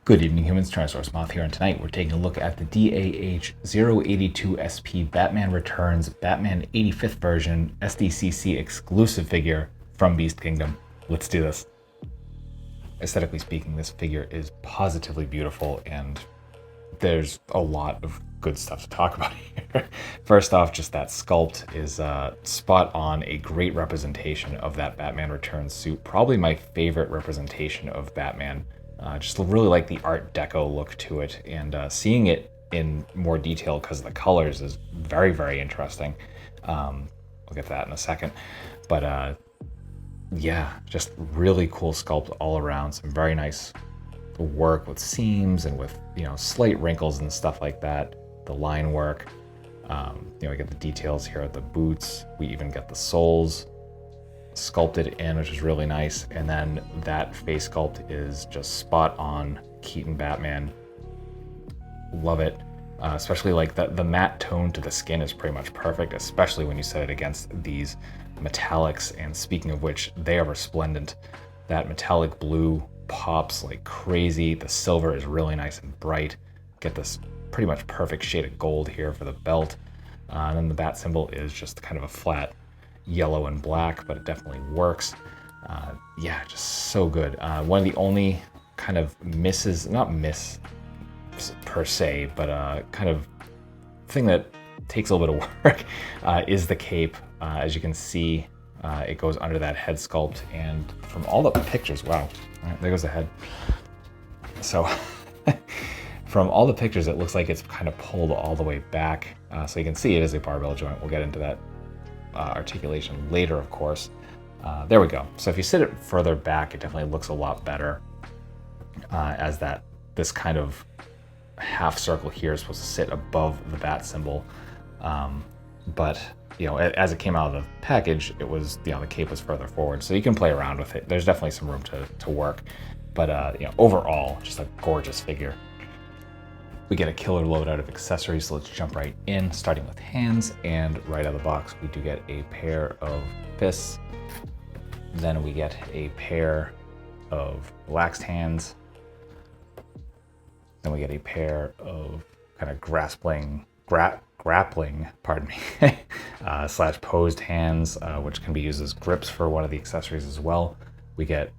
Good evening, humans. TyrannosaurusMoth here, and tonight we're taking a look at the DAH-082SP Batman Returns Batman 85th version SDCC exclusive figure from Beast Kingdom. Let's do this. Aesthetically speaking, this figure is positively beautiful, and there's a lot of good stuff to talk about here. First off, just that sculpt is spot on, a great representation of that Batman Returns suit. Probably my favorite representation of Batman. Just really like the Art Deco look to it, and seeing it in more detail because of the colors is very, very interesting. We'll get to that in a second. But yeah, just really cool sculpt all around. Some very nice work with seams and with, slight wrinkles and stuff like that. The line work. We get the details here of the boots. We even get the soles sculpted in, which is really nice. And then that face sculpt is just spot on Keaton Batman. Love it. Especially like the matte tone to the skin is pretty much perfect, especially when you set it against these metallics. And speaking of which, they are resplendent. That metallic blue pops like crazy. The silver is really nice and bright. Get this pretty much perfect shade of gold here for the belt. And then the bat symbol is just kind of a flat yellow and black, but it definitely works. Yeah, just so good. One of the only kind of misses, not miss per se, but kind of thing that takes a little bit of work is the cape. As you can see, it goes under that head sculpt, and from all the pictures, wow, all right, there goes the head. So from all the pictures, it looks like it's kind of pulled all the way back. So you can see it is a barbell joint. We'll get into that articulation later, of course. There we go. So if you sit it further back, it definitely looks a lot better, as this kind of half circle here is supposed to sit above the bat symbol. But as it came out of the package, it was, the cape was further forward, so you can play around with it. There's definitely some room to work, but overall, just a gorgeous figure. We get a killer loadout of accessories, so let's jump right in, starting with hands. And right out of the box, we do get a pair of fists. Then we get a pair of relaxed hands. Then we get a pair of kind of grappling, pardon me, slash posed hands, which can be used as grips for one of the accessories as well. We get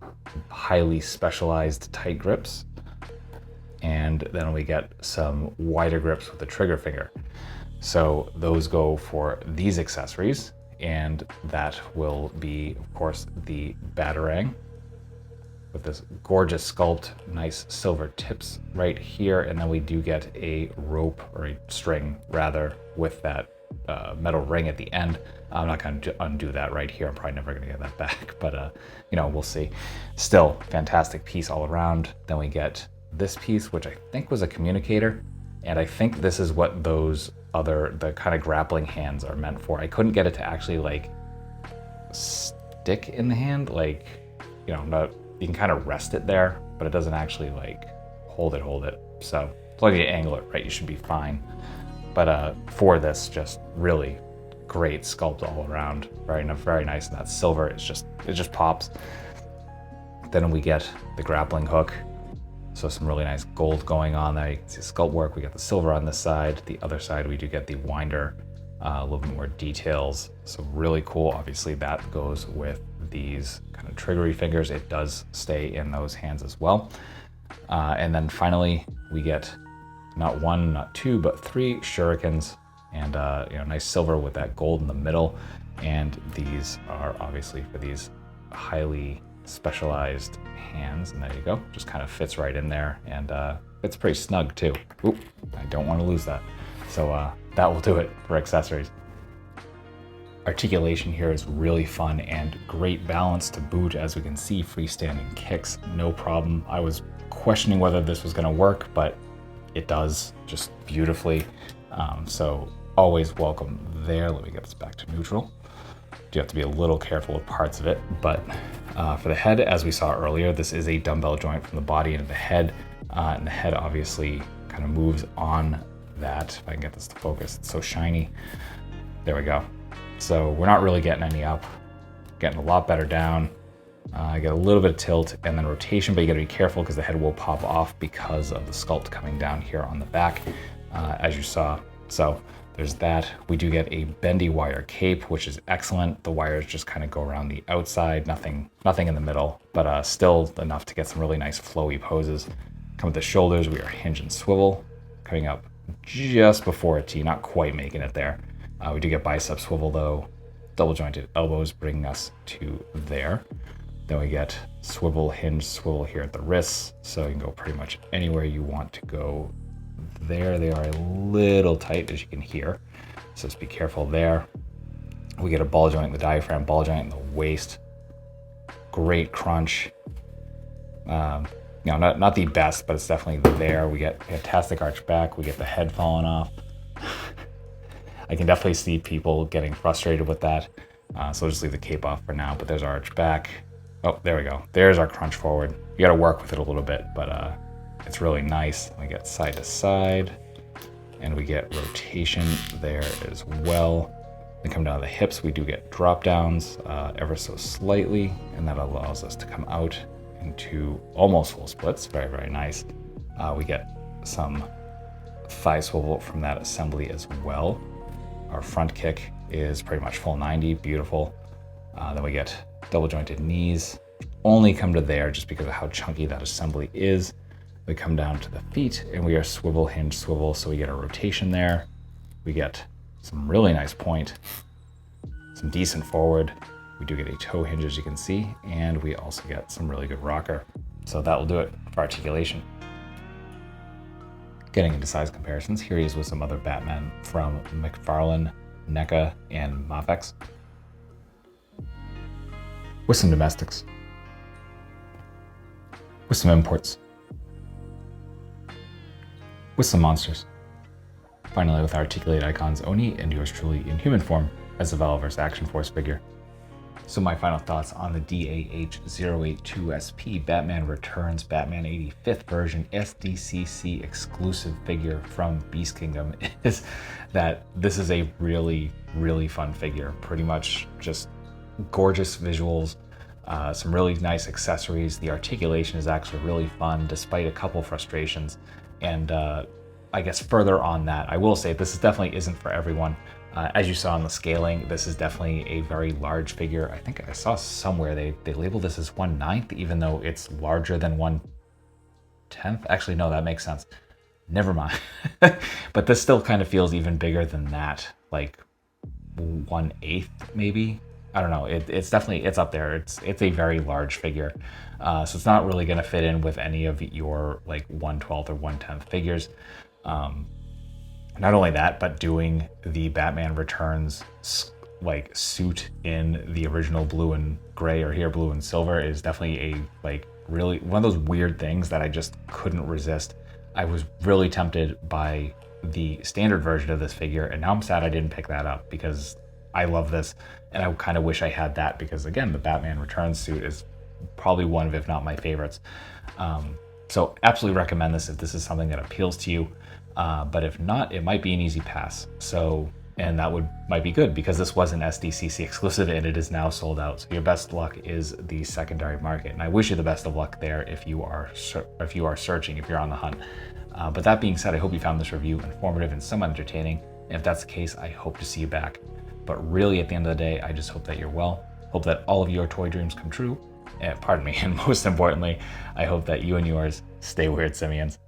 highly specialized tight grips. And then we get some wider grips with the trigger finger. So those go for these accessories, and that will be, of course, the Batarang with this gorgeous sculpt, nice silver tips right here. And then we do get a rope, or a string rather, with that metal ring at the end. I'm not going to undo that right here. I'm probably never going to get that back, but we'll see. Still, fantastic piece all around. Then we get this piece, which I think was a communicator, and I think this is what the kind of grappling hands are meant for. I couldn't get it to actually like stick in the hand, like, you can kind of rest it there, but it doesn't actually like hold it. So as long as you angle it right, you should be fine. But for this, just really great sculpt all around. Very nice, and that silver it just pops. Then we get the grappling hook. So some really nice gold going on there. You can see sculpt work. We got the silver on this side. The other side, we do get the winder, a little bit more details. So really cool. Obviously, that goes with these kind of triggery fingers. It does stay in those hands as well. And then finally, we get not one, not two, but 3 shurikens, and nice silver with that gold in the middle. And these are obviously for these highly specialized hands, and there you go, just kind of fits right in there, and it's pretty snug too. Oop, I don't want to lose that. So that will do it for accessories. Articulation here is really fun and great balance to boot. As we can see, freestanding kicks, no problem. I was questioning whether this was going to work, but it does just beautifully. So always welcome there. Let me get this back to neutral. You have to be a little careful with parts of it, but for the head, as we saw earlier, this is a dumbbell joint from the body into the head, and the head obviously kind of moves on that. If I can get this to focus, it's so shiny. There we go. So we're not really getting any up, getting a lot better down. I get a little bit of tilt and then rotation, but you gotta be careful because the head will pop off because of the sculpt coming down here on the back, as you saw. So there's that. We do get a bendy wire cape, which is excellent. The wires just kind of go around the outside, nothing in the middle, but still enough to get some really nice flowy poses. Come with the shoulders, we are hinge and swivel, coming up just before a T, not quite making it there. We do get bicep swivel though, double jointed elbows bringing us to there. Then we get swivel, hinge, swivel here at the wrists, so you can go pretty much anywhere you want to go there. They are a little tight, as you can hear, so just be careful there. We get a ball joint in the diaphragm, ball joint in the waist. Great crunch. Not the best, but it's definitely there. We get fantastic arch back. We get the head falling off. I can definitely see people getting frustrated with that, so we'll just leave the cape off for now, but there's our arch back. Oh, there we go. There's our crunch forward. You got to work with it a little bit, but it's really nice. We get side to side, and we get rotation there as well. Then come down to the hips. We do get drop downs ever so slightly, and that allows us to come out into almost full splits. Very, very nice. We get some thigh swivel from that assembly as well. Our front kick is pretty much full 90, beautiful. Then we get double jointed knees, only come to there just because of how chunky that assembly is. We come down to the feet and we are swivel, hinge, swivel, so we get a rotation there. We get some really nice point, some decent forward. We do get a toe hinge, as you can see, and we also get some really good rocker. So that will do it for articulation. Getting into size comparisons, here he is with some other Batman from McFarlane, NECA, and Moth. With some domestics. With some imports. With some monsters. Finally, with Articulate Icons, Oni, and yours truly in human form as the Valverse Action Force figure. So my final thoughts on the DAH-082SP Batman Returns Batman 85th version SDCC exclusive figure from Beast Kingdom is that this is a really, really fun figure. Pretty much just gorgeous visuals, some really nice accessories. The articulation is actually really fun despite a couple frustrations. And I guess further on that, I will say this definitely isn't for everyone. As you saw in the scaling, this is definitely a very large figure. I think I saw somewhere they labeled this as 1/9, even though it's larger than 1/10. Actually, no, that makes sense. Never mind. But this still kind of feels even bigger than that, like 1/8 maybe. I don't know. It's definitely, it's up there. It's a very large figure. So it's not really going to fit in with any of your like 1/12 or 1/10 figures. Not only that, but doing the Batman Returns like suit in the original blue and gray, or here blue and silver, is definitely a like really one of those weird things that I just couldn't resist. I was really tempted by the standard version of this figure, and now I'm sad I didn't pick that up because I love this, and I kind of wish I had that because, again, the Batman Returns suit is probably one of, if not my favorites. So absolutely recommend this if this is something that appeals to you. But if not, it might be an easy pass. So, and that might be good because this was an SDCC exclusive and it is now sold out. So your best luck is the secondary market, and I wish you the best of luck there if you are searching, if you're on the hunt. But that being said, I hope you found this review informative and somewhat entertaining. And if that's the case, I hope to see you back. But really, at the end of the day, I just hope that you're well. Hope that all of your toy dreams come true. And most importantly, I hope that you and yours stay weird, simians.